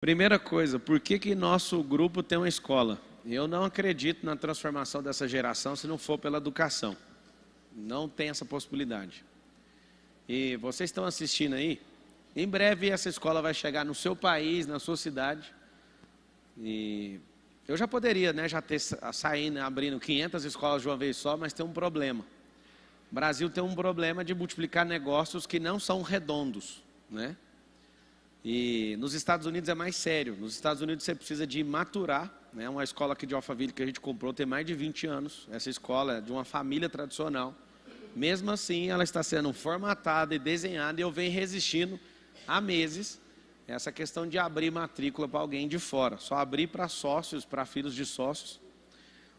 Primeira coisa, por que nosso grupo tem uma escola? Eu não acredito na transformação dessa geração se não for pela educação. Não tem essa possibilidade. E vocês estão assistindo aí, em breve essa escola vai chegar no seu país, na sua cidade. E eu já poderia, já ter saindo, abrindo 500 escolas de uma vez só, mas tem um problema. O Brasil tem um problema de multiplicar negócios que não são redondos, E nos Estados Unidos é mais sério. Nos Estados Unidos você precisa de maturar. Uma escola aqui de Alphaville que a gente comprou tem mais de 20 anos. Essa escola é de uma família tradicional. Mesmo assim, ela está sendo formatada e desenhada e eu venho resistindo há meses essa questão de abrir matrícula para alguém de fora. Só abrir para sócios, para filhos de sócios.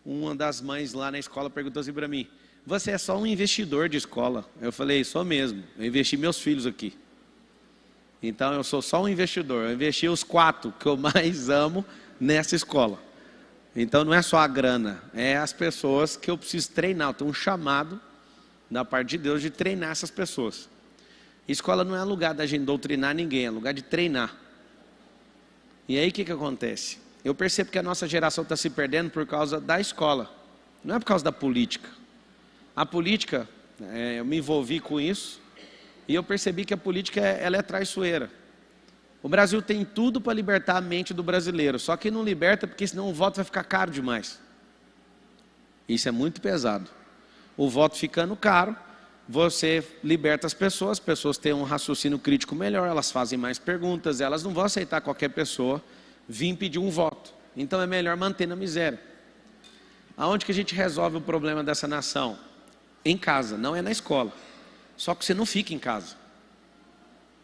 Uma das mães lá na escola perguntou assim para mim: você é só um investidor de escola? Eu falei: sou mesmo. Eu investi meus filhos aqui. Então eu sou só um investidor, eu investi os 4 que eu mais amo nessa escola. Então não é só a grana, é as pessoas que eu preciso treinar. Eu tenho um chamado da parte de Deus de treinar essas pessoas. Escola não é lugar da gente doutrinar ninguém, é lugar de treinar. E aí o que acontece? Eu percebo que a nossa geração está se perdendo por causa da escola, não é por causa da política. A política, eu me envolvi com isso. E eu percebi que a política ela é traiçoeira. O Brasil tem tudo para libertar a mente do brasileiro, só que não liberta porque senão o voto vai ficar caro demais. Isso é muito pesado. O voto ficando caro, você liberta as pessoas têm um raciocínio crítico melhor, elas fazem mais perguntas, elas não vão aceitar qualquer pessoa vir pedir um voto. Então é melhor manter na miséria. Aonde que a gente resolve o problema dessa nação? Em casa, não é na escola. Só que você não fica em casa.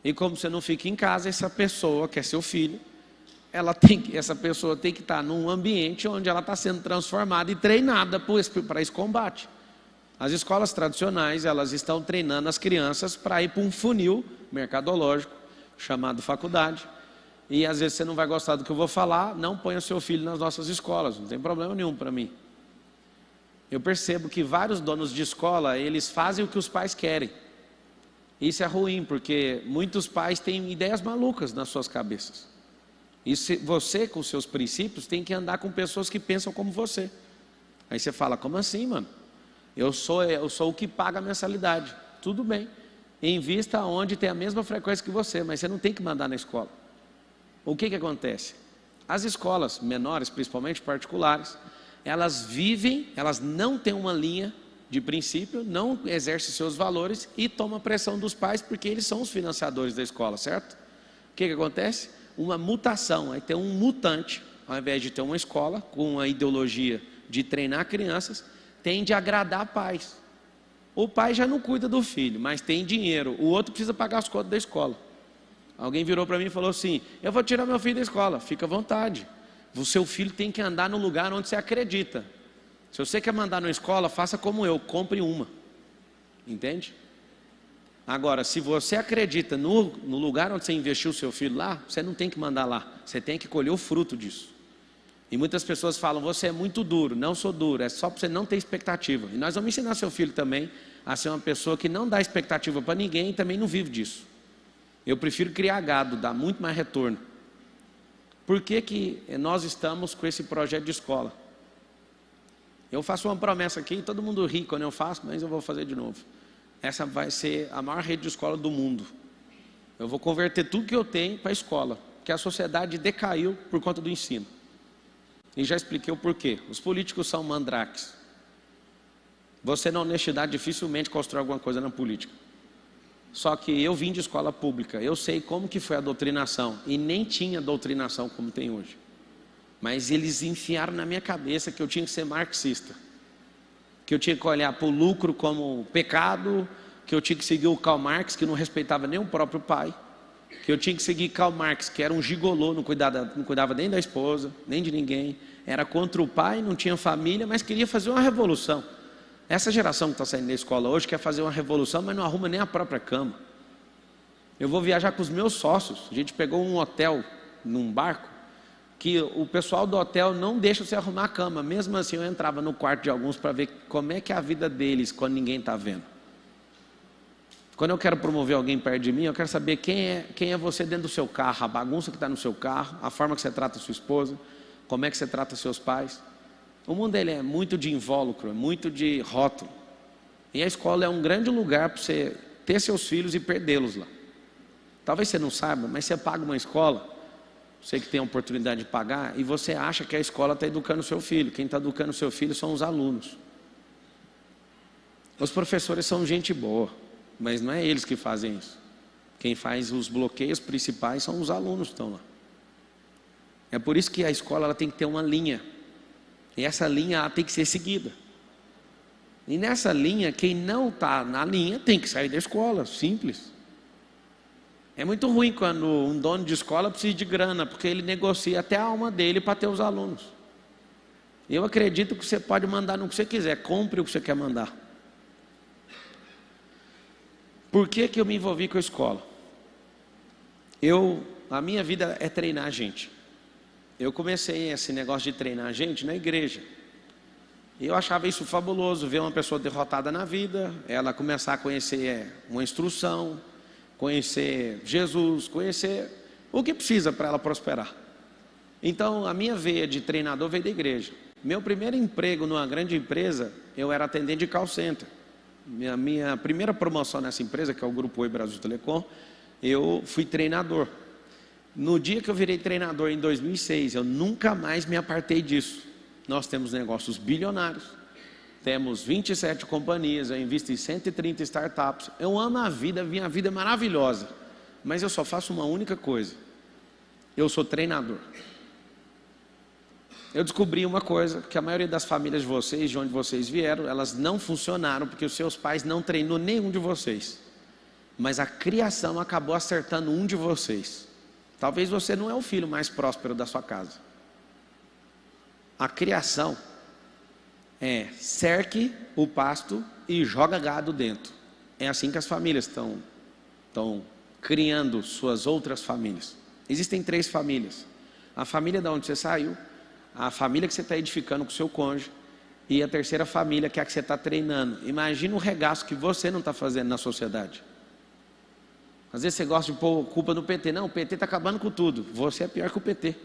E como você não fica em casa, essa pessoa, que é seu filho, essa pessoa tem que estar num ambiente onde ela está sendo transformada e treinada para esse combate. As escolas tradicionais, elas estão treinando as crianças para ir para um funil mercadológico, chamado faculdade. E às vezes você não vai gostar do que eu vou falar, não ponha seu filho nas nossas escolas, não tem problema nenhum para mim. Eu percebo que vários donos de escola, eles fazem o que os pais querem. Isso é ruim, porque muitos pais têm ideias malucas nas suas cabeças. E você, com seus princípios, tem que andar com pessoas que pensam como você. Aí você fala: como assim, mano? Eu sou o que paga a mensalidade. Tudo bem. Invista onde tem a mesma frequência que você, mas você não tem que mandar na escola. O que acontece? As escolas menores, principalmente particulares, elas não têm uma linha de princípio, não exercem seus valores e tomam pressão dos pais porque eles são os financiadores da escola, certo? O que acontece? Uma mutação, aí tem um mutante, ao invés de ter uma escola com a ideologia de treinar crianças, tende a agradar pais. O pai já não cuida do filho, mas tem dinheiro, o outro precisa pagar as contas da escola. Alguém virou para mim e falou assim: eu vou tirar meu filho da escola. Fica à vontade. O seu filho tem que andar no lugar onde você acredita. Se você quer mandar na escola, faça como eu, compre uma. Entende? Agora, se você acredita no lugar onde você investiu o seu filho lá, você não tem que mandar lá. Você tem que colher o fruto disso. E muitas pessoas falam: você é muito duro. Não sou duro, é só para você não ter expectativa. E nós vamos ensinar seu filho também a ser uma pessoa que não dá expectativa para ninguém e também não vive disso. Eu prefiro criar gado, dá muito mais retorno. Por que nós estamos com esse projeto de escola? Eu faço uma promessa aqui, todo mundo ri quando eu faço, mas eu vou fazer de novo. Essa vai ser a maior rede de escola do mundo. Eu vou converter tudo que eu tenho para a escola, porque a sociedade decaiu por conta do ensino. E já expliquei o porquê. Os políticos são mandrakes. Você na honestidade dificilmente constrói alguma coisa na política. Só que eu vim de escola pública, eu sei como que foi a doutrinação, e nem tinha doutrinação como tem hoje. Mas eles enfiaram na minha cabeça que eu tinha que ser marxista, que eu tinha que olhar para o lucro como pecado, que eu tinha que seguir o Karl Marx, que não respeitava nem o próprio pai, que eu tinha que seguir Karl Marx, que era um gigolô, não cuidava nem da esposa, nem de ninguém, era contra o pai, não tinha família, mas queria fazer uma revolução. Essa geração que está saindo da escola hoje quer fazer uma revolução, mas não arruma nem a própria cama. Eu vou viajar com os meus sócios. A gente pegou um hotel num barco, que o pessoal do hotel não deixa você arrumar a cama. Mesmo assim eu entrava no quarto de alguns para ver como é que é a vida deles quando ninguém está vendo. Quando eu quero promover alguém perto de mim, eu quero saber quem é você dentro do seu carro, a bagunça que está no seu carro, a forma que você trata a sua esposa, como é que você trata seus pais. O mundo ele é muito de invólucro, é muito de rótulo. E a escola é um grande lugar para você ter seus filhos e perdê-los lá. Talvez você não saiba, mas você paga uma escola, você que tem a oportunidade de pagar, e você acha que a escola está educando o seu filho. Quem está educando o seu filho são os alunos. Os professores são gente boa, mas não é eles que fazem isso. Quem faz os bloqueios principais são os alunos que estão lá. É por isso que a escola ela tem que ter uma linha. E essa linha ela tem que ser seguida. E nessa linha, quem não está na linha tem que sair da escola, simples. É muito ruim quando um dono de escola precisa de grana, porque ele negocia até a alma dele para ter os alunos. Eu acredito que você pode mandar no que você quiser, compre o que você quer mandar. Por que eu me envolvi com a escola? A minha vida é treinar gente. Eu comecei esse negócio de treinar gente na igreja. E eu achava isso fabuloso, ver uma pessoa derrotada na vida, ela começar a conhecer uma instrução, conhecer Jesus, conhecer o que precisa para ela prosperar. Então a minha veia de treinador veio da igreja. Meu primeiro emprego numa grande empresa, eu era atendente de call center. Minha primeira promoção nessa empresa, que é o Grupo Oi Brasil Telecom, eu fui treinador. No dia que eu virei treinador em 2006, eu nunca mais me apartei disso. Nós temos negócios bilionários, temos 27 companhias, eu invisto em 130 startups. Eu amo a vida, minha vida é maravilhosa, mas eu só faço uma única coisa: eu sou treinador. Eu descobri uma coisa, que a maioria das famílias de vocês, de onde vocês vieram, elas não funcionaram porque os seus pais não treinou nenhum de vocês, mas a criação acabou acertando um de vocês. Talvez você não é o filho mais próspero da sua casa. A criação é cerque o pasto e joga gado dentro. É assim que as famílias estão criando suas outras famílias. Existem 3 famílias: a família da onde você saiu, a família que você está edificando com o seu cônjuge, e a terceira família, que é a que você está treinando. Imagina o regaço que você não está fazendo na sociedade. Às vezes você gosta de pôr culpa no PT. Não, o PT está acabando com tudo. Você é pior que o PT.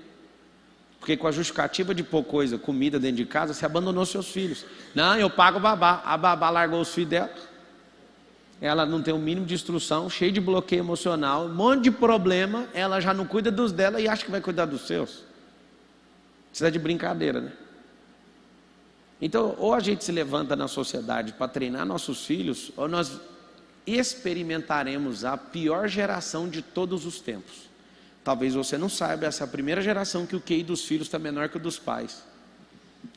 Porque com a justificativa de pôr comida dentro de casa, você abandonou seus filhos. Não, eu pago babá. A babá largou os filhos dela. Ela não tem o mínimo de instrução, cheio de bloqueio emocional, um monte de problema. Ela já não cuida dos dela e acha que vai cuidar dos seus. Isso é de brincadeira, né? Então, ou a gente se levanta na sociedade para treinar nossos filhos, ou nós experimentaremos a pior geração de todos os tempos. Talvez você não saiba, essa é a primeira geração que o QI dos filhos está menor que o dos pais.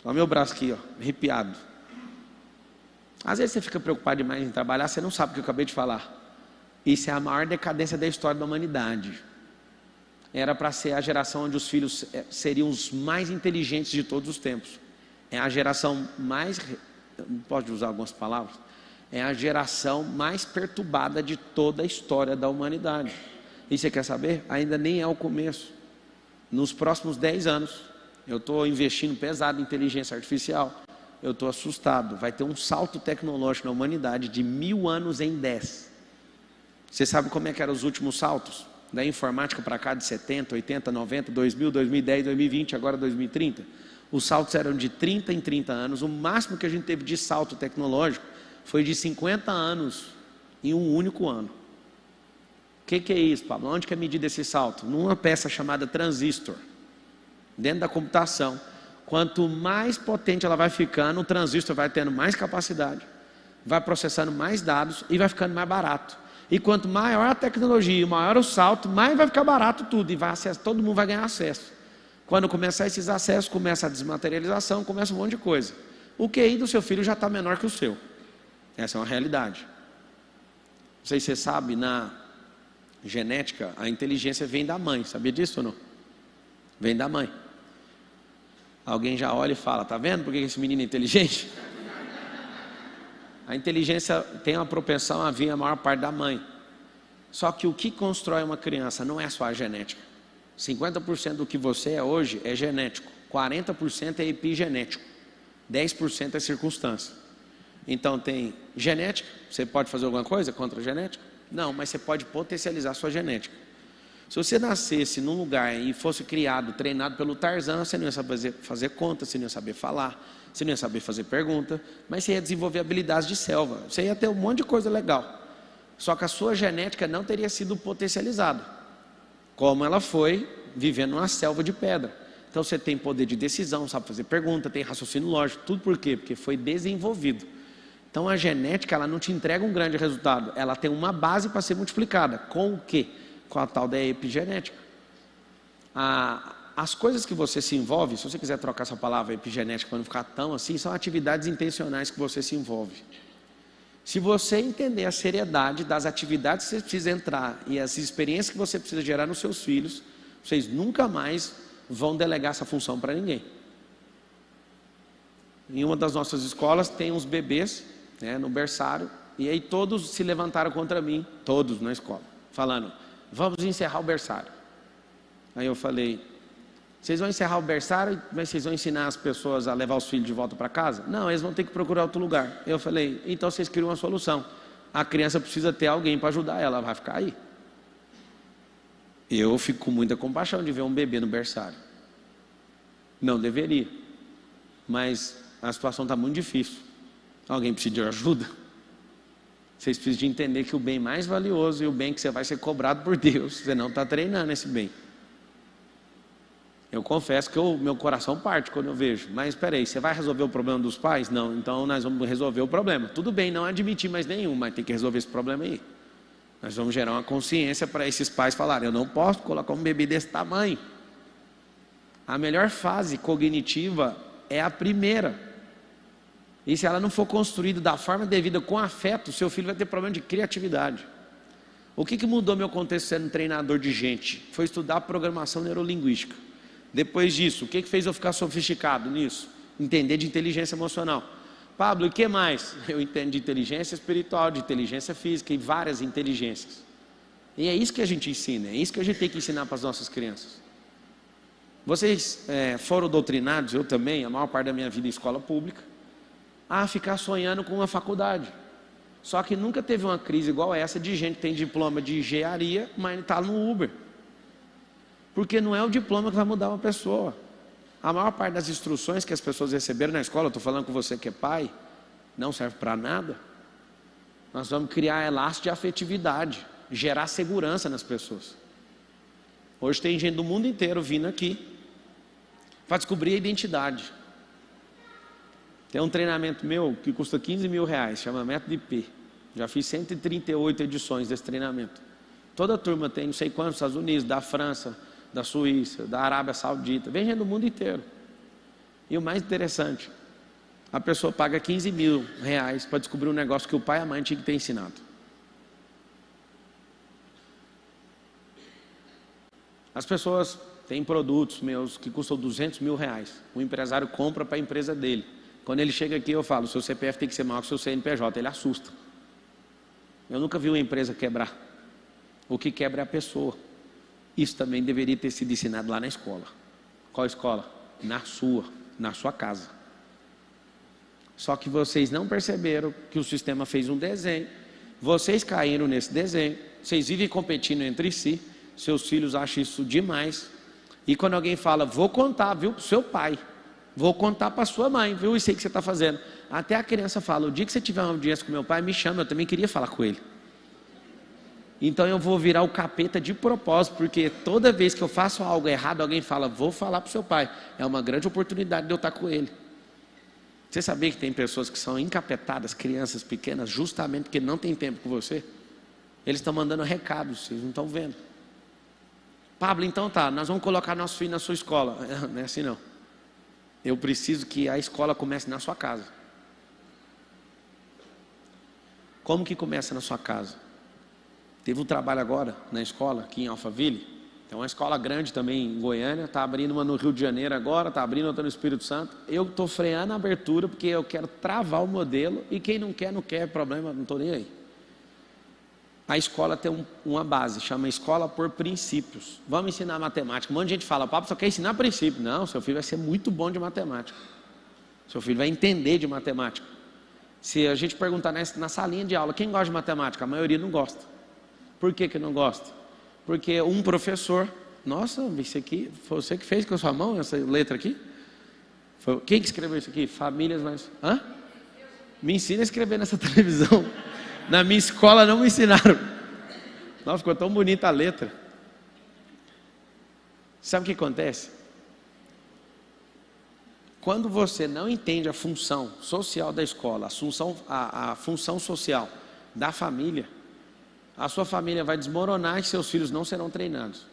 Olha meu braço aqui, ó, arrepiado. Às vezes você fica preocupado demais em trabalhar, você não sabe o que eu acabei de falar. Isso é a maior decadência da história da humanidade. Era para ser a geração onde os filhos seriam os mais inteligentes de todos os tempos. É a geração mais, pode usar algumas palavras, é a geração mais perturbada de toda a história da humanidade. E você quer saber? Ainda nem é o começo. Nos próximos 10 anos, eu estou investindo pesado em inteligência artificial. Eu estou assustado. Vai ter um salto tecnológico na humanidade de 1000 anos em 10. Você sabe como é que eram os últimos saltos? Da informática para cá, de 70, 80, 90, 2000, 2010, 2020, agora 2030. Os saltos eram de 30 em 30 anos. O máximo que a gente teve de salto tecnológico foi de 50 anos em um único ano. O que é isso, Pablo? Onde que é medida esse salto? Numa peça chamada transistor. Dentro da computação, quanto mais potente ela vai ficando, o transistor vai tendo mais capacidade, vai processando mais dados e vai ficando mais barato. E quanto maior a tecnologia, maior o salto, mais vai ficar barato tudo e todo mundo vai ganhar acesso. Quando começar esses acessos, começa a desmaterialização, começa um monte de coisa. O QI do seu filho já está menor que o seu. Essa é uma realidade. Não sei se você sabe, na genética, a inteligência vem da mãe. Sabia disso ou não? Vem da mãe. Alguém já olha e fala: tá vendo por que esse menino é inteligente? A inteligência tem uma propensão a vir a maior parte da mãe. Só que o que constrói uma criança não é só a genética. 50% do que você é hoje é genético, 40% é epigenético, 10% é circunstância. Então tem genética, você pode fazer alguma coisa contra a genética? Não, mas você pode potencializar a sua genética. Se você nascesse num lugar e fosse criado, treinado pelo Tarzan, você não ia saber fazer conta, você não ia saber falar, você não ia saber fazer pergunta, mas você ia desenvolver habilidades de selva, você ia ter um monte de coisa legal. Só que a sua genética não teria sido potencializada, como ela foi vivendo numa selva de pedra. Então você tem poder de decisão, sabe fazer pergunta, tem raciocínio lógico, tudo por quê? Porque foi desenvolvido. Então a genética, ela não te entrega um grande resultado, ela tem uma base para ser multiplicada. Com o quê? Com a tal da epigenética. As coisas que você se envolve, se você quiser trocar essa palavra epigenética para não ficar tão assim, são atividades intencionais que você se envolve. Se você entender a seriedade das atividades que você precisa entrar e as experiências que você precisa gerar nos seus filhos, vocês nunca mais vão delegar essa função para ninguém. Em uma das nossas escolas tem uns bebês, né, no berçário, e aí todos se levantaram contra mim, todos na escola, falando: vamos encerrar o berçário. Aí eu falei: vocês vão encerrar o berçário, mas vocês vão ensinar as pessoas a levar os filhos de volta para casa? Não, eles vão ter que procurar outro lugar. Eu falei: então vocês criam uma solução. A criança precisa ter alguém para ajudar ela, vai ficar aí. Eu fico com muita compaixão de ver um bebê no berçário. Não deveria, mas a situação está muito difícil. Alguém precisa de ajuda? Vocês precisam de entender que o bem mais valioso e o bem que você vai ser cobrado por Deus, você não está treinando esse bem. Eu confesso que meu coração parte quando eu vejo. Mas espera aí, você vai resolver o problema dos pais? Não, então nós vamos resolver o problema. Tudo bem, não admitir mais nenhum, mas tem que resolver esse problema aí. Nós vamos gerar uma consciência para esses pais falarem: eu não posso colocar um bebê desse tamanho. A melhor fase cognitiva é a primeira. E se ela não for construída da forma devida, com afeto, seu filho vai ter problema de criatividade. O que mudou meu contexto sendo treinador de gente? Foi estudar programação neurolinguística. Depois disso, o que fez eu ficar sofisticado nisso? Entender de inteligência emocional. Pablo, e o que mais? Eu entendo de inteligência espiritual, de inteligência física e várias inteligências. E é isso que a gente ensina, é isso que a gente tem que ensinar para as nossas crianças. Vocês foram doutrinados, eu também, a maior parte da minha vida em escola pública, a ficar sonhando com uma faculdade. Só que nunca teve uma crise igual essa de gente que tem diploma de engenharia, mas está no Uber. Porque não é o diploma que vai mudar uma pessoa. A maior parte das instruções que as pessoas receberam na escola, eu estou falando com você que é pai, não serve para nada. Nós vamos criar laço de afetividade, gerar segurança nas pessoas. Hoje tem gente do mundo inteiro vindo aqui para descobrir a identidade. Tem um treinamento meu que custa R$15.000, chama Método IP. Já fiz 138 edições desse treinamento. Toda a turma tem não sei quantos, dos Estados Unidos, da França, da Suíça, da Arábia Saudita, vem gente do mundo inteiro. E o mais interessante, a pessoa paga R$15.000 para descobrir um negócio que o pai e a mãe tinham que ter ensinado. As pessoas têm produtos meus que custam R$200.000. O empresário compra para a empresa dele. Quando ele chega aqui eu falo: o seu CPF tem que ser maior que o seu CNPJ. Ele assusta. Eu nunca vi uma empresa quebrar. O que quebra é a pessoa. Isso também deveria ter sido ensinado lá na escola. Qual escola? Na sua casa. Só que vocês não perceberam que o sistema fez um desenho. Vocês caíram nesse desenho. Vocês vivem competindo entre si. Seus filhos acham isso demais. E quando alguém fala: vou contar, viu, para o seu pai, vou contar para a sua mãe, viu, isso aí que você está fazendo. Até a criança fala: o dia que você tiver uma audiência com meu pai, me chama, eu também queria falar com ele. Então eu vou virar o capeta de propósito, porque toda vez que eu faço algo errado, alguém fala: vou falar para o seu pai. É uma grande oportunidade de eu estar com ele. Você sabia que tem pessoas que são encapetadas, crianças pequenas, justamente porque não tem tempo com você? Eles estão mandando recados, vocês não estão vendo. Pablo, então tá, nós vamos colocar nosso filho na sua escola. Não é assim não. Eu preciso que a escola comece na sua casa. Como que começa na sua casa? Teve um trabalho agora na escola, aqui em Alphaville. É uma escola grande também em Goiânia. Está abrindo uma no Rio de Janeiro agora, está abrindo outra no Espírito Santo. Eu estou freando a abertura porque eu quero travar o modelo. E quem não quer, não quer, problema, não estou nem aí. A escola tem uma base, chama Escola por Princípios. Vamos ensinar matemática. Um monte de gente fala: papo, só quer ensinar princípio. Não, seu filho vai ser muito bom de matemática. Seu filho vai entender de matemática. Se a gente perguntar na salinha de aula, quem gosta de matemática? A maioria não gosta. Por que não gosta? Porque um professor, nossa, isso aqui, foi você que fez com a sua mão essa letra aqui? Quem que escreveu isso aqui? Famílias mais... Hã? Me ensina a escrever nessa televisão. Na minha escola não me ensinaram. Nossa, ficou tão bonita a letra. Sabe o que acontece? Quando você não entende a função social da escola, a função social da família, a sua família vai desmoronar e seus filhos não serão treinados.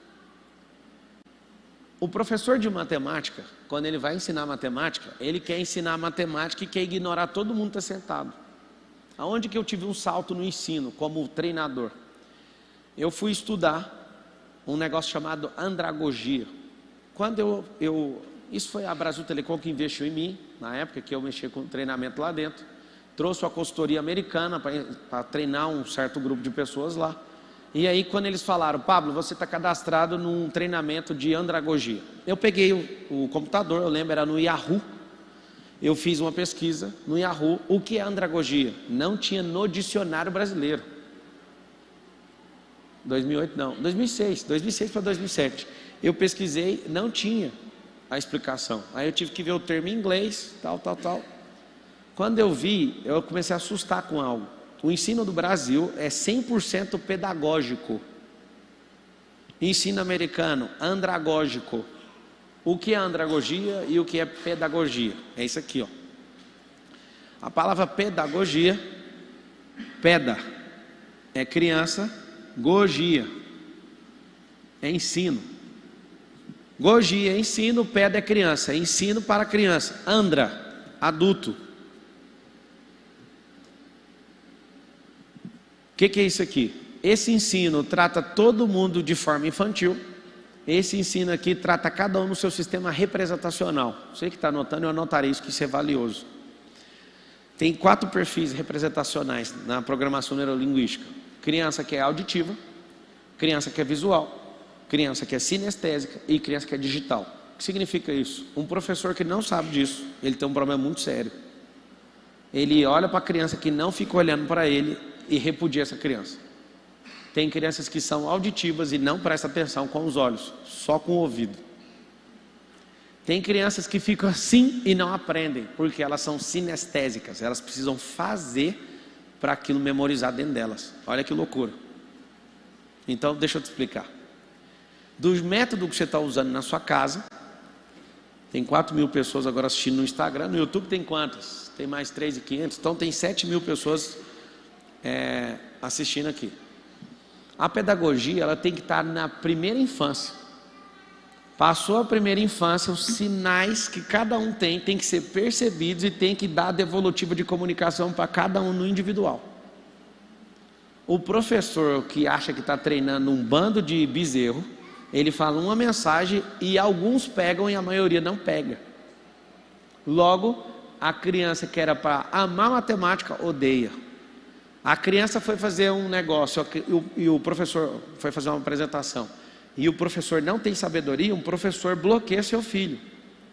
O professor de matemática, quando ele vai ensinar matemática, ele quer ensinar matemática e quer ignorar todo mundo que está sentado. Aonde que eu tive um salto no ensino como treinador? Eu fui estudar um negócio chamado andragogia. Quando isso foi a Brasil Telecom que investiu em mim, na época que eu mexia com treinamento lá dentro. Trouxe a consultoria americana para treinar um certo grupo de pessoas lá. E aí quando eles falaram, Pablo, você está cadastrado num treinamento de andragogia. Eu peguei o computador, eu lembro, era no Yahoo. Eu fiz uma pesquisa no Yahoo, o que é andragogia? Não tinha no dicionário brasileiro. 2008 não, 2006 para 2007. Eu pesquisei, não tinha a explicação. Aí eu tive que ver o termo em inglês, tal. Quando eu vi, eu comecei a assustar com algo. O ensino do Brasil é 100% pedagógico. Ensino americano, andragógico. O que é andragogia e o que é pedagogia? É isso aqui, ó. A palavra pedagogia, peda, é criança, gogia, é ensino. Gogia é ensino, peda é criança, é ensino para criança. Andra, adulto. O que é isso aqui? Esse ensino trata todo mundo de forma infantil. Esse ensino aqui trata cada um no seu sistema representacional. Você que está anotando, eu anotarei isso, que isso é valioso. Tem 4 perfis representacionais na programação neurolinguística. Criança que é auditiva, criança que é visual, criança que é sinestésica e criança que é digital. O que significa isso? Um professor que não sabe disso, ele tem um problema muito sério. Ele olha para a criança que não fica olhando para ele e repudia essa criança. Tem crianças que são auditivas e não prestam atenção com os olhos, só com o ouvido. Tem crianças que ficam assim e não aprendem, porque elas são sinestésicas, elas precisam fazer para aquilo memorizar dentro delas. Olha que loucura. Então, deixa eu te explicar. Do método que você está usando na sua casa, tem 4.000 pessoas agora assistindo no Instagram, no YouTube tem quantas? Tem mais 3.500, então tem 7.000 pessoas assistindo aqui. A pedagogia, ela tem que estar na primeira infância. Passou a primeira infância, os sinais que cada um tem que ser percebidos e tem que dar a devolutiva de comunicação para cada um no individual. O professor que acha que está treinando um bando de bezerro, ele fala uma mensagem e alguns pegam e a maioria não pega. Logo, a criança que era para amar matemática, odeia. A criança foi fazer um negócio e o professor foi fazer uma apresentação. E o professor não tem sabedoria, um professor bloqueia seu filho.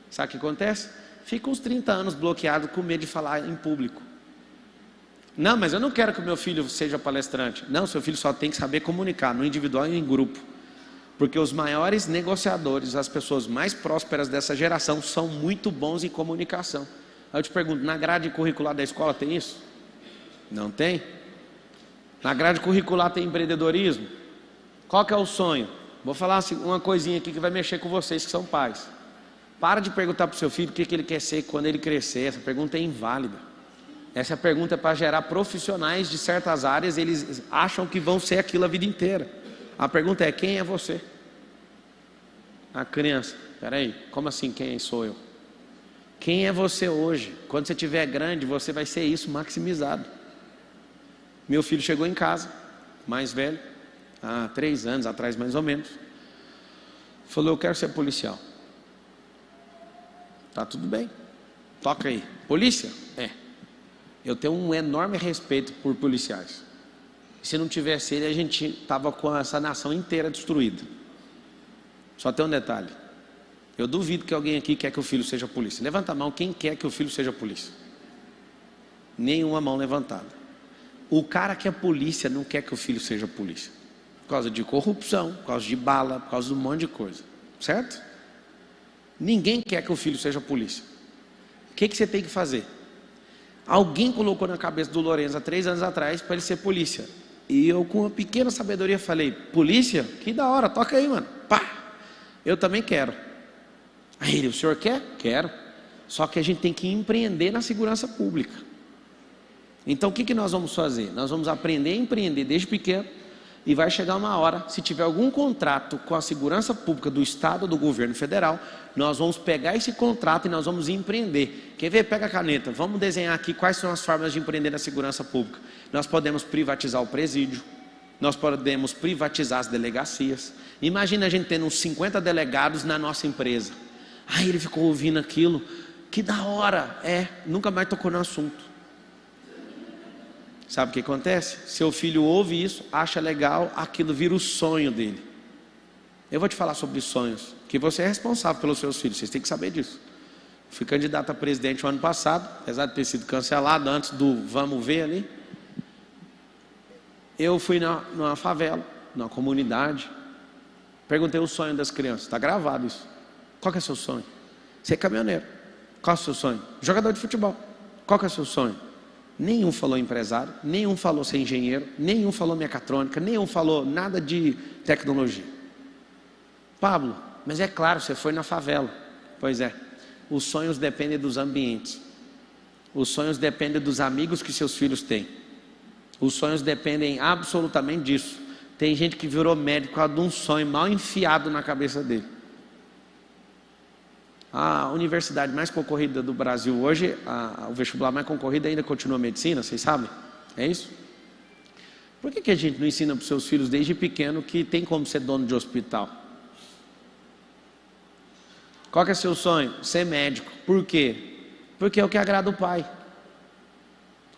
Sabe o que acontece? Fica uns 30 anos bloqueado com medo de falar em público. Não, mas eu não quero que o meu filho seja palestrante. Não, seu filho só tem que saber comunicar, no individual e em grupo. Porque os maiores negociadores, as pessoas mais prósperas dessa geração, são muito bons em comunicação. Aí eu te pergunto, na grade curricular da escola tem isso? Não tem? Na grade curricular tem empreendedorismo? Qual que é o sonho? Vou falar uma coisinha aqui que vai mexer com vocês que são pais. Para de perguntar para o seu filho o que ele quer ser quando ele crescer. Essa pergunta é inválida. Essa pergunta é para gerar profissionais de certas áreas. Eles acham que vão ser aquilo a vida inteira. A pergunta é, quem é você? A criança, peraí, como assim quem sou eu? Quem é você hoje? Quando você estiver grande, você vai ser isso maximizado. Meu filho chegou em casa, mais velho, há 3 anos atrás mais ou menos. Falou, eu quero ser policial. Tá tudo bem, toca aí. Polícia? É. Eu tenho um enorme respeito por policiais. Se não tivesse ele, a gente estava com essa nação inteira destruída. Só tem um detalhe. Eu duvido que alguém aqui quer que o filho seja polícia. Levanta a mão quem quer que o filho seja polícia. Nenhuma mão levantada. O cara que é polícia não quer que o filho seja polícia. Por causa de corrupção, por causa de bala, por causa de um monte de coisa. Certo? Ninguém quer que o filho seja polícia. O que você tem que fazer? Alguém colocou na cabeça do Lourenço há 3 anos atrás para ele ser polícia. E eu, com uma pequena sabedoria, falei: polícia? Que da hora, toca aí, mano. Pá! Eu também quero. Aí ele: o senhor quer? Quero. Só que a gente tem que empreender na segurança pública. Então o que nós vamos fazer? Nós vamos aprender a empreender desde pequeno. E vai chegar uma hora, se tiver algum contrato com a segurança pública do Estado ou do governo federal, nós vamos pegar esse contrato e nós vamos empreender. Quer ver? Pega a caneta, vamos desenhar aqui quais são as formas de empreender na segurança pública. Nós podemos privatizar o presídio, nós podemos privatizar as delegacias. Imagina a gente tendo uns 50 delegados na nossa empresa. Aí ele ficou ouvindo aquilo, que da hora, nunca mais tocou no assunto. Sabe o que acontece? Seu filho ouve isso, acha legal, aquilo vira o sonho dele. Eu vou te falar sobre sonhos, que você é responsável pelos seus filhos, vocês têm que saber disso. Fui candidato a presidente o ano passado, apesar de ter sido cancelado antes do vamos ver ali. Eu fui numa favela, numa comunidade, perguntei o sonho das crianças, está gravado isso. Qual que é o seu sonho? Ser caminhoneiro. Qual é o seu sonho? Jogador de futebol. Qual que é o seu sonho? Nenhum falou empresário, nenhum falou ser engenheiro, nenhum falou mecatrônica, nenhum falou nada de tecnologia. Pablo, mas é claro, você foi na favela. Pois é, os sonhos dependem dos ambientes. Os sonhos dependem dos amigos que seus filhos têm. Os sonhos dependem absolutamente disso. Tem gente que virou médico por causa de um sonho mal enfiado na cabeça dele. A universidade mais concorrida do Brasil hoje, o vestibular mais concorrido ainda continua a medicina, vocês sabem? É isso? Por que a gente não ensina para os seus filhos desde pequeno que tem como ser dono de hospital? Qual que é seu sonho? Ser médico. Por quê? Porque é o que agrada o pai.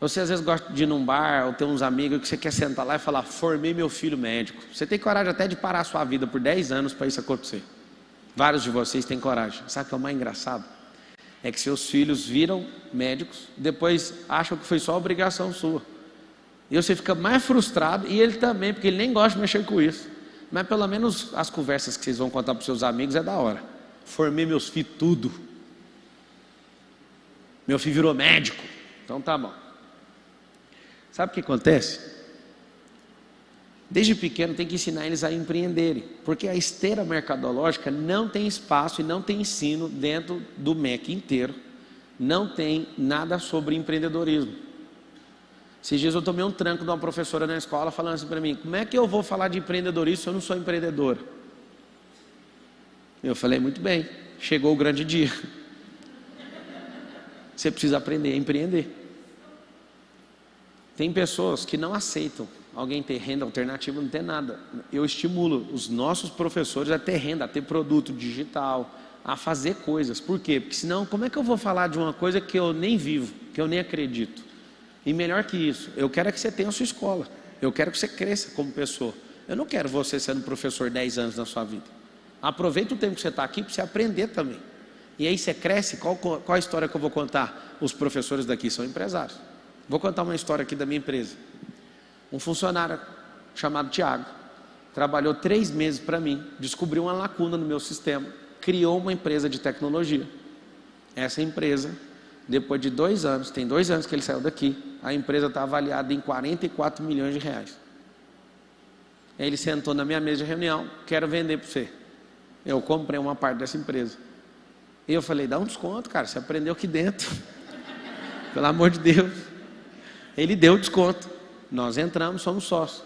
Você às vezes gosta de ir num bar ou ter uns amigos que você quer sentar lá e falar: formei meu filho médico. Você tem coragem até de parar a sua vida por 10 anos para isso acontecer. Vários de vocês têm coragem. Sabe o que é o mais engraçado? É que seus filhos viram médicos, depois acham que foi só obrigação sua. E você fica mais frustrado, e ele também, porque ele nem gosta de mexer com isso. Mas pelo menos as conversas que vocês vão contar para os seus amigos é da hora. Formei meus filhos tudo. Meu filho virou médico. Então tá bom. Sabe o que acontece? Desde pequeno tem que ensinar eles a empreenderem, porque a esteira mercadológica não tem espaço e não tem ensino dentro do MEC inteiro. Não tem nada sobre empreendedorismo. Esses dias eu tomei um tranco de uma professora na escola falando assim para mim: como é que eu vou falar de empreendedorismo se eu não sou empreendedora? Eu falei: muito bem, chegou o grande dia. Você precisa aprender a empreender. Tem pessoas que não aceitam alguém ter renda alternativa, não ter nada. Eu estimulo os nossos professores a ter renda, a ter produto digital, a fazer coisas. Por quê? Porque senão, como é que eu vou falar de uma coisa que eu nem vivo, que eu nem acredito? E melhor que isso, eu quero que você tenha a sua escola. Eu quero que você cresça como pessoa. Eu não quero você sendo professor 10 anos na sua vida. Aproveita o tempo que você está aqui para você aprender também. E aí você cresce. Qual a história que eu vou contar? Os professores daqui são empresários. Vou contar uma história aqui da minha empresa. Um funcionário chamado Tiago trabalhou 3 meses para mim, descobriu uma lacuna no meu sistema, criou uma empresa de tecnologia. Essa empresa, depois de 2 anos, tem 2 anos que ele saiu daqui, a empresa está avaliada em 44 milhões de reais. Aí ele sentou na minha mesa de reunião: quero vender para você. Eu comprei uma parte dessa empresa. E eu falei: dá um desconto, cara, você aprendeu aqui dentro. Pelo amor de Deus. Ele deu desconto. Nós entramos, somos sócios.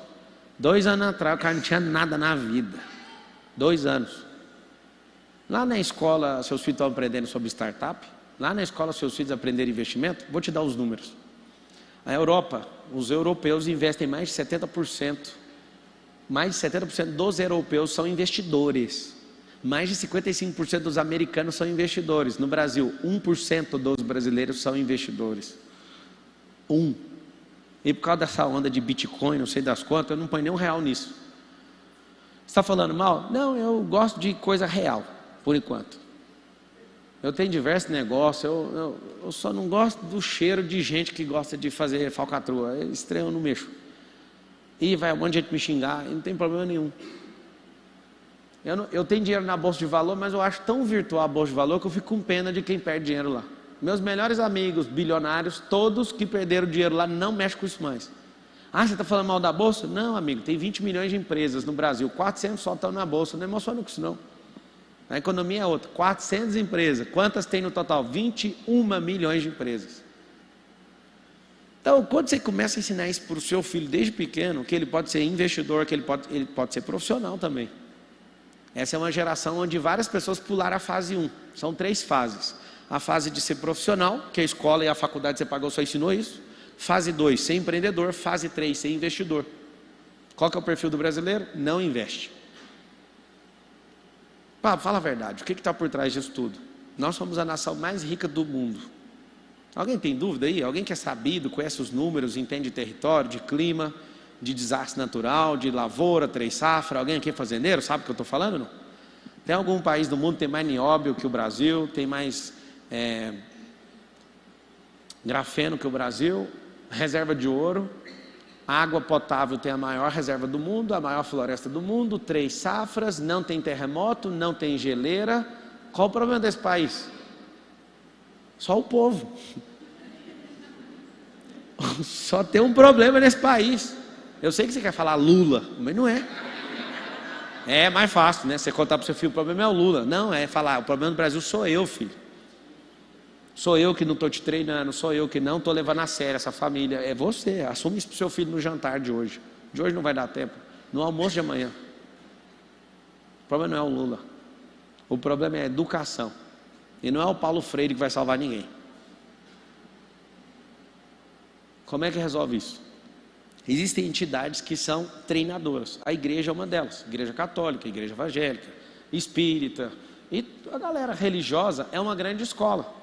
2 anos atrás, o cara não tinha nada na vida. 2 anos. Lá na escola, seus filhos estão aprendendo sobre startup? Lá na escola, seus filhos aprenderam investimento? Vou te dar os números. A Europa, os europeus investem mais de 70%. Mais de 70% dos europeus são investidores. Mais de 55% dos americanos são investidores. No Brasil, 1% dos brasileiros são investidores. 1%. E por causa dessa onda de Bitcoin, não sei das quantas, eu não ponho nem R$1 nisso. Você está falando mal? Não, eu gosto de coisa real, por enquanto. Eu tenho diversos negócios, eu só não gosto do cheiro de gente que gosta de fazer falcatrua. É estranho, eu não mexo. E vai um monte de gente me xingar, e não tem problema nenhum. Eu tenho dinheiro na bolsa de valor, mas eu acho tão virtual a bolsa de valor que eu fico com pena de quem perde dinheiro lá. Meus melhores amigos, bilionários, todos que perderam dinheiro lá, não mexem com isso mais. Ah, você está falando mal da bolsa? Não, amigo, tem 20 milhões de empresas no Brasil, 400 só estão na bolsa, não emociona com isso não. A economia é outra, 400 empresas, quantas tem no total? 21 milhões de empresas. Então, quando você começa a ensinar isso para o seu filho desde pequeno, que ele pode ser investidor, que ele pode ser profissional também. Essa é uma geração onde várias pessoas pularam a fase 1, são 3 fases. A fase de ser profissional, que a escola e a faculdade que você pagou só ensinou isso. Fase 2, ser empreendedor. Fase 3, ser investidor. Qual que é o perfil do brasileiro? Não investe. Pá, fala a verdade, o que está por trás disso tudo? Nós somos a nação mais rica do mundo. Alguém tem dúvida aí? Alguém que é sabido, conhece os números, entende de território, de clima, de desastre natural, de lavoura, 3 safra? Alguém aqui é fazendeiro, sabe o que eu estou falando? Não? Tem algum país do mundo que tem mais nióbio que o Brasil, tem mais grafeno que o Brasil, reserva de ouro, água potável tem a maior reserva do mundo, a maior floresta do mundo, 3 safras, não tem terremoto, não tem geleira. Qual o problema desse país? Só o povo. Só tem um problema nesse país. Eu sei que você quer falar Lula, mas não é. É mais fácil, né? Você contar para o seu filho, o problema é o Lula. Não, é falar, o problema do Brasil sou eu, filho. Sou eu que não estou te treinando, sou eu que não estou levando a sério essa família. É você, assume isso para o seu filho no jantar de hoje. De hoje não vai dar tempo, no almoço de amanhã. O problema não é o Lula. O problema é a educação. E não é o Paulo Freire que vai salvar ninguém. Como é que resolve isso? Existem entidades que são treinadoras. A igreja é uma delas. Igreja católica, igreja evangélica, espírita. E a galera religiosa é uma grande escola.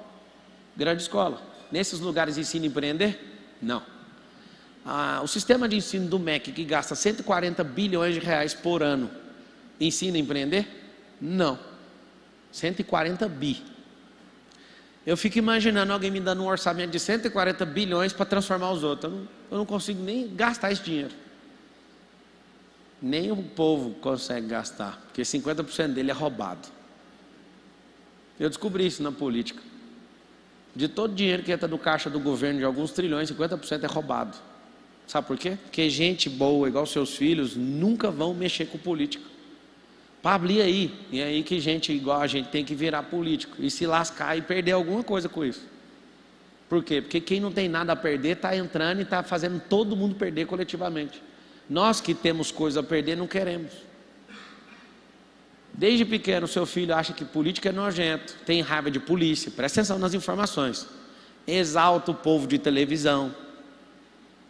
Grande escola. Nesses lugares ensina a empreender? Não. O sistema de ensino do MEC, que gasta 140 bilhões de reais por ano, ensina a empreender? Não. 140 bi. Eu fico imaginando alguém me dando um orçamento de 140 bilhões para transformar os outros. Eu não consigo nem gastar esse dinheiro. Nem o povo consegue gastar, porque 50% dele é roubado. Eu descobri isso na política. De todo o dinheiro que entra no caixa do governo, de alguns trilhões, 50% é roubado. Sabe por quê? Porque gente boa, igual seus filhos, nunca vão mexer com política. Pablo, e aí? E aí que gente igual a gente tem que virar político e se lascar e perder alguma coisa com isso. Por quê? Porque quem não tem nada a perder está entrando e está fazendo todo mundo perder coletivamente. Nós que temos coisa a perder não queremos. Desde pequeno seu filho acha que política é nojento, tem raiva de polícia, presta atenção nas informações, exalta o povo de televisão,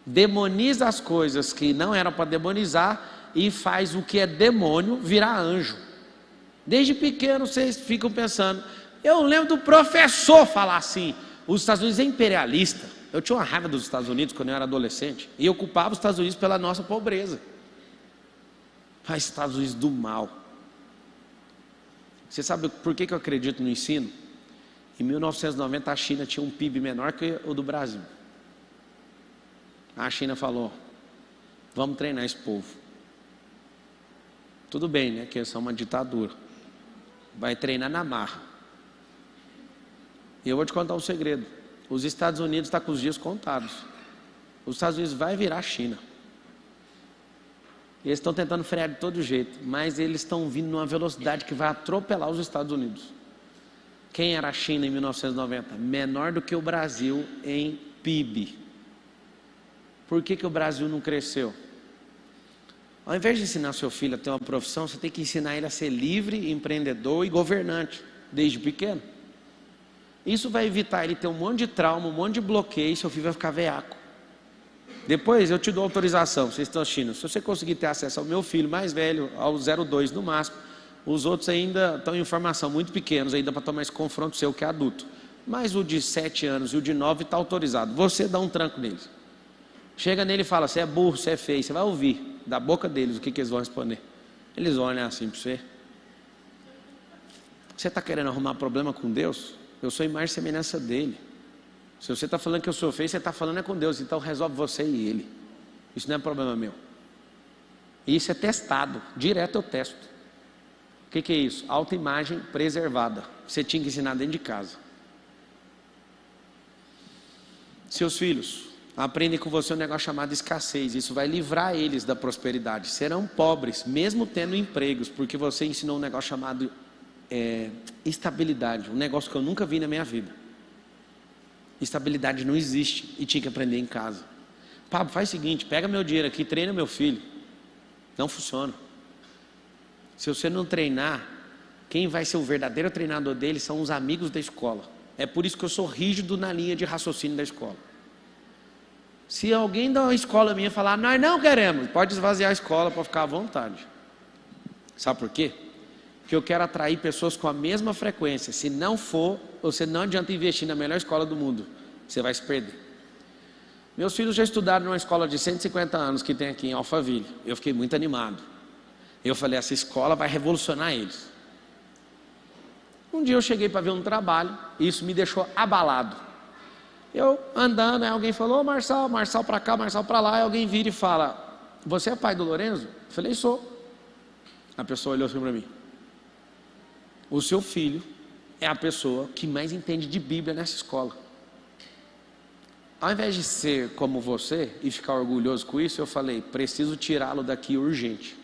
demoniza as coisas que não eram para demonizar e faz o que é demônio virar anjo. Desde pequeno vocês ficam pensando. Eu lembro do professor falar assim: os Estados Unidos é imperialista. Eu tinha uma raiva dos Estados Unidos quando eu era adolescente e eu culpava os Estados Unidos pela nossa pobreza. Mas Estados Unidos do mal. Você sabe por que eu acredito no ensino? Em 1990 a China tinha um PIB menor que o do Brasil. A China falou: vamos treinar esse povo. Tudo bem, né? Que eles são uma ditadura. Vai treinar na marra. E eu vou te contar um segredo. Os Estados Unidos estão com os dias contados. Os Estados Unidos vai virar a China. Eles estão tentando frear de todo jeito, mas eles estão vindo numa velocidade que vai atropelar os Estados Unidos. Quem era a China em 1990? Menor do que o Brasil em PIB. Por que o Brasil não cresceu? Ao invés de ensinar seu filho a ter uma profissão, você tem que ensinar ele a ser livre, empreendedor e governante, desde pequeno. Isso vai evitar ele ter um monte de trauma, um monte de bloqueio, e seu filho vai ficar veaco. Depois eu te dou autorização, vocês estão assistindo. Se você conseguir ter acesso ao meu filho mais velho, ao 02 no máximo, os outros ainda estão em formação, muito pequenos, ainda para tomar esse confronto seu que é adulto. Mas o de 7 anos e o de 9 está autorizado. Você dá um tranco neles. Chega nele e fala: você é burro, você é feio. Você vai ouvir da boca deles o que eles vão responder. Eles vão olhar assim para você. Você está querendo arrumar problema com Deus? Eu sou imagem e semelhança dele. Se você está falando que eu sou feio, você está falando é com Deus. Então resolve você e ele. Isso não é problema meu. E isso é testado. Direto eu testo. O que é isso? Autoimagem preservada. Você tinha que ensinar dentro de casa. Seus filhos aprendem com você um negócio chamado escassez. Isso vai livrar eles da prosperidade. Serão pobres, mesmo tendo empregos, porque você ensinou um negócio chamado estabilidade. Um negócio que eu nunca vi na minha vida. Estabilidade não existe e tinha que aprender em casa. Pablo, faz o seguinte, pega meu dinheiro aqui, treina meu filho. Não funciona. Se você não treinar, quem vai ser o verdadeiro treinador dele são os amigos da escola. É por isso que eu sou rígido na linha de raciocínio da escola. Se alguém da escola minha falar, nós não queremos, pode esvaziar a escola para ficar à vontade. Sabe por quê? Porque eu quero atrair pessoas com a mesma frequência. Se não for, você não adianta investir na melhor escola do mundo. Você vai se perder. Meus filhos já estudaram numa escola de 150 anos que tem aqui em Alphaville. Eu fiquei muito animado. Eu falei, essa escola vai revolucionar eles. Um dia eu cheguei para ver um trabalho, e isso me deixou abalado. Eu andando, aí alguém falou, Marçal para cá, Marçal para lá, e alguém vira e fala, você é pai do Lorenzo? Eu falei, sou. A pessoa olhou assim para mim. O seu filho é a pessoa que mais entende de Bíblia nessa escola. Ao invés de ser como você e ficar orgulhoso com isso, eu falei, preciso tirá-lo daqui urgente.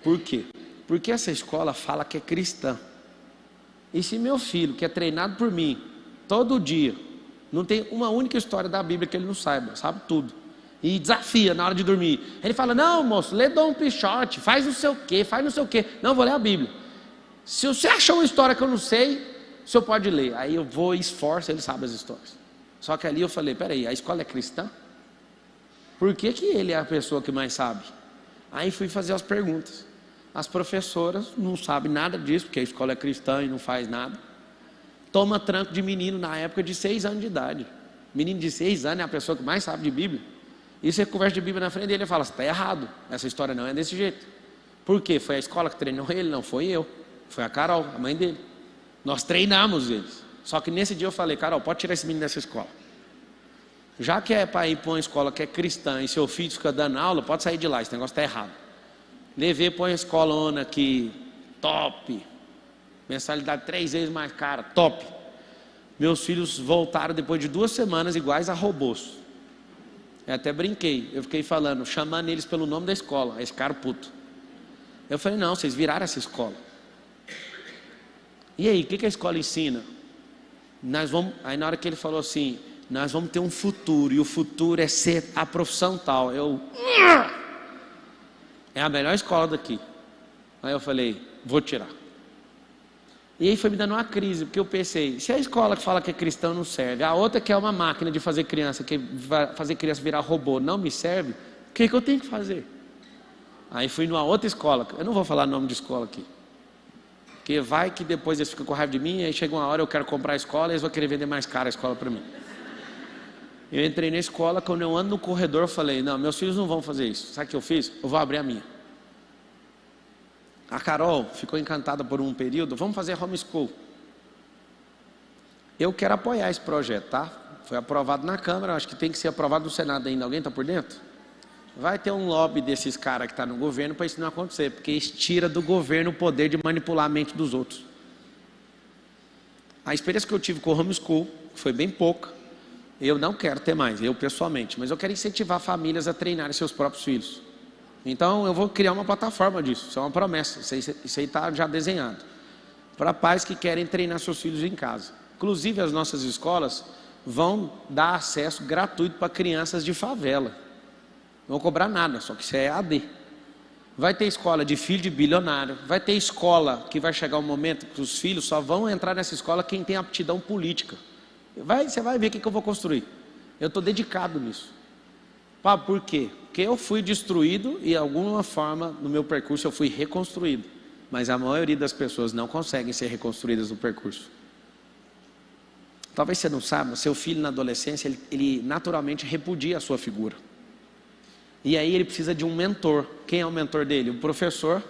Por quê? Porque essa escola fala que é cristã. E se meu filho, que é treinado por mim, todo dia, não tem uma única história da Bíblia que ele não saiba, sabe tudo. E desafia na hora de dormir. Ele fala, não moço, lê Dom Quixote, faz não sei o quê, faz não sei o quê. Não, vou ler a Bíblia. Se você achou uma história que eu não sei, o senhor pode ler. Aí eu vou e esforço, ele sabe as histórias. Só que ali eu falei, peraí, a escola é cristã? Por que ele é a pessoa que mais sabe? Aí fui fazer as perguntas. As professoras não sabem nada disso, porque a escola é cristã e não faz nada. Toma tranco de menino na época de 6 anos de idade. Menino de 6 anos é a pessoa que mais sabe de Bíblia. E você conversa de Bíblia na frente dele e fala, está errado, essa história não é desse jeito. Por quê? Foi a escola que treinou ele, não foi eu. Foi a Carol, a mãe dele. Nós treinamos eles. Só que nesse dia eu falei, Carol, pode tirar esse menino dessa escola. Já que é para ir para uma escola que é cristã e seu filho fica dando aula, pode sair de lá, esse negócio está errado. Levei para uma escolona aqui, top. Mensalidade 3 vezes mais cara, top. Meus filhos voltaram depois de 2 semanas iguais a robôs. Eu até brinquei, eu fiquei falando, chamando eles pelo nome da escola, esse cara puto. Eu falei, não, vocês viraram essa escola. E aí, o que a escola ensina? Aí na hora que ele falou assim, nós vamos ter um futuro, e o futuro é ser a profissão tal. É a melhor escola daqui. Aí eu falei, vou tirar. E aí foi me dando uma crise, porque eu pensei, se a escola que fala que é cristão não serve, a outra que é uma máquina de fazer criança, que vai fazer criança virar robô, não me serve, o que eu tenho que fazer? Aí fui numa outra escola, eu não vou falar nome de escola aqui, porque vai que depois eles ficam com raiva de mim, aí chega uma hora eu quero comprar a escola e eles vão querer vender mais caro a escola para mim. Eu entrei na escola, quando eu ando no corredor eu falei, não, meus filhos não vão fazer isso. Sabe o que eu fiz? Eu vou abrir a minha. A Carol ficou encantada por um período, vamos fazer homeschool. Eu quero apoiar esse projeto, tá? Foi aprovado na Câmara, acho que tem que ser aprovado no Senado ainda. Alguém está por dentro? Vai ter um lobby desses caras que estão no governo para isso não acontecer, porque isso tira do governo o poder de manipular a mente dos outros. A experiência que eu tive com o homeschool foi bem pouca. Eu não quero ter mais, eu pessoalmente, mas eu quero incentivar famílias a treinarem seus próprios filhos. Então eu vou criar uma plataforma disso, isso é uma promessa, isso aí está já desenhado. Para pais que querem treinar seus filhos em casa. Inclusive as nossas escolas vão dar acesso gratuito para crianças de favela. Não vão cobrar nada, só que isso é EAD. Vai ter escola de filho de bilionário, vai ter escola que vai chegar um momento que os filhos só vão entrar nessa escola quem tem aptidão política. Você vai ver o que eu vou construir. Eu estou dedicado nisso. Por quê? Porque eu fui destruído e de alguma forma no meu percurso eu fui reconstruído. Mas a maioria das pessoas não conseguem ser reconstruídas no percurso. Talvez você não saiba, seu filho na adolescência, ele naturalmente repudia a sua figura. E aí ele precisa de um mentor. Quem é o mentor dele? Um professor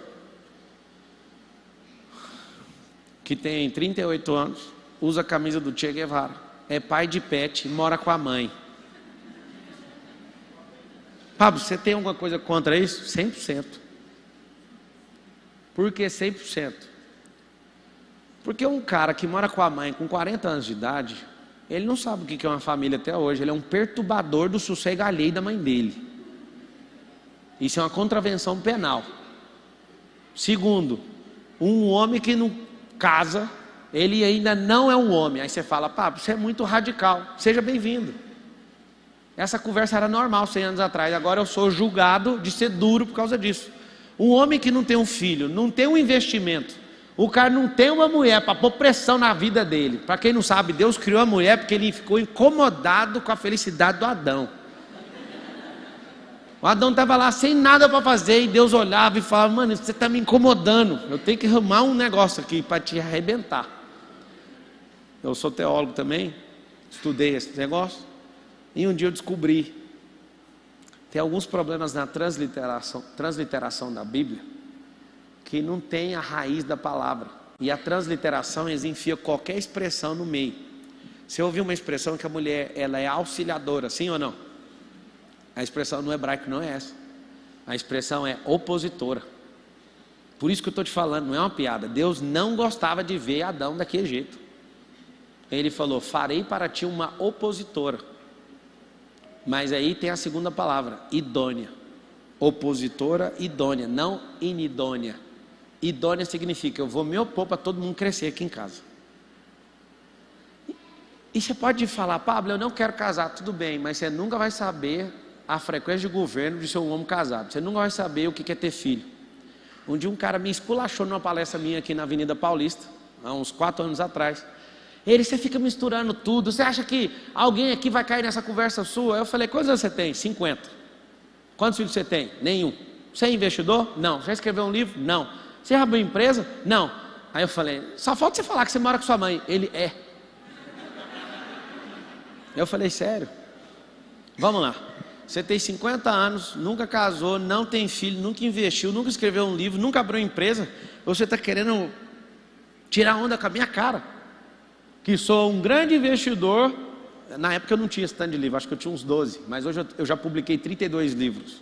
que tem 38 anos, usa a camisa do Che Guevara, é pai de pet, mora com a mãe. Pablo, você tem alguma coisa contra isso? 100%. Por que 100%? Porque um cara que mora com a mãe com 40 anos de idade, ele não sabe o que é uma família até hoje. Ele é um perturbador do sossego alheio da mãe dele. Isso é uma contravenção penal. Segundo, um homem que não casa, ele ainda não é um homem. Aí você fala, Pablo, você é muito radical. Seja bem-vindo. Essa conversa era normal 100 anos atrás. Agora eu sou julgado de ser duro por causa disso. Um homem que não tem um filho, não tem um investimento, o cara não tem uma mulher para pôr pressão na vida dele. Para quem não sabe, Deus criou a mulher porque ele ficou incomodado com a felicidade do Adão. O Adão estava lá sem nada para fazer e Deus olhava e falava, mano, você está me incomodando, eu tenho que arrumar um negócio aqui para te arrebentar. Eu sou teólogo também, estudei esse negócio e um dia eu descobri, tem alguns problemas na transliteração da Bíblia que não tem a raiz da palavra. E a transliteração, eles enfiam qualquer expressão no meio. Você ouviu uma expressão que a mulher, ela é auxiliadora, sim ou não? A expressão no hebraico não é essa. A expressão é opositora. Por isso que eu estou te falando, não é uma piada. Deus não gostava de ver Adão daquele jeito. Ele falou, farei para ti uma opositora. Mas aí tem a segunda palavra, idônea. Opositora, idônea, não inidônea. Idônea significa, eu vou me opor para todo mundo crescer aqui em casa. E você pode falar, Pablo, eu não quero casar, tudo bem, mas você nunca vai saber a frequência de governo de ser um homem casado. Você nunca vai saber o que é ter filho. Um dia um cara me esculachou numa palestra minha aqui na Avenida Paulista, há uns 4 anos atrás. Ele, você fica misturando tudo, você acha que alguém aqui vai cair nessa conversa sua? Eu falei, quantos anos você tem? 50. Quantos filhos você tem? Nenhum. Você é investidor? Não. Já escreveu um livro? Não. Você abriu empresa? Não. Aí eu falei, só falta você falar que você mora com sua mãe. Ele, é. Eu falei, sério? Vamos lá. Você tem 50 anos, nunca casou, não tem filho, nunca investiu, nunca escreveu um livro, nunca abriu empresa. Você está querendo tirar onda com a minha cara? Que sou um grande investidor. Na época eu não tinha esse tanto de livro, acho que eu tinha uns 12, mas hoje eu já publiquei 32 livros.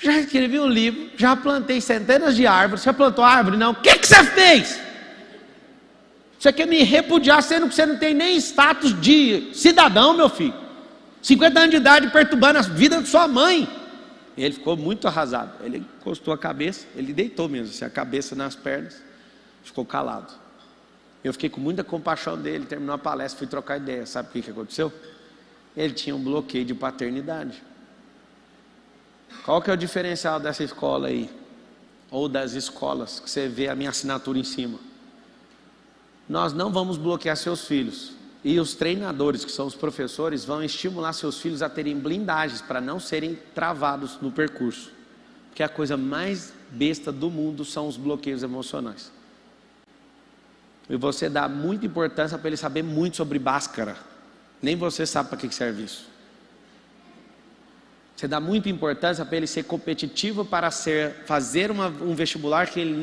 Já escrevi um livro, já plantei centenas de árvores. Você plantou árvore? Não. O que você fez? Você quer me repudiar sendo que você não tem nem status de cidadão, meu filho? 50 anos de idade perturbando a vida de sua mãe. E ele ficou muito arrasado. Ele encostou a cabeça, ele deitou mesmo, assim, a cabeça nas pernas, ficou calado. Eu fiquei com muita compaixão dele, terminou a palestra, fui trocar ideia. Sabe o que aconteceu? Ele tinha um bloqueio de paternidade. Qual que é o diferencial dessa escola aí? Ou das escolas, que você vê a minha assinatura em cima? Nós não vamos bloquear seus filhos. E os treinadores, que são os professores, vão estimular seus filhos a terem blindagens para não serem travados no percurso. Porque a coisa mais besta do mundo são os bloqueios emocionais. E você dá muita importância para ele saber muito sobre Bhaskara. Nem você sabe para que serve isso. Você dá muita importância para ele ser competitivo para fazer um vestibular que ele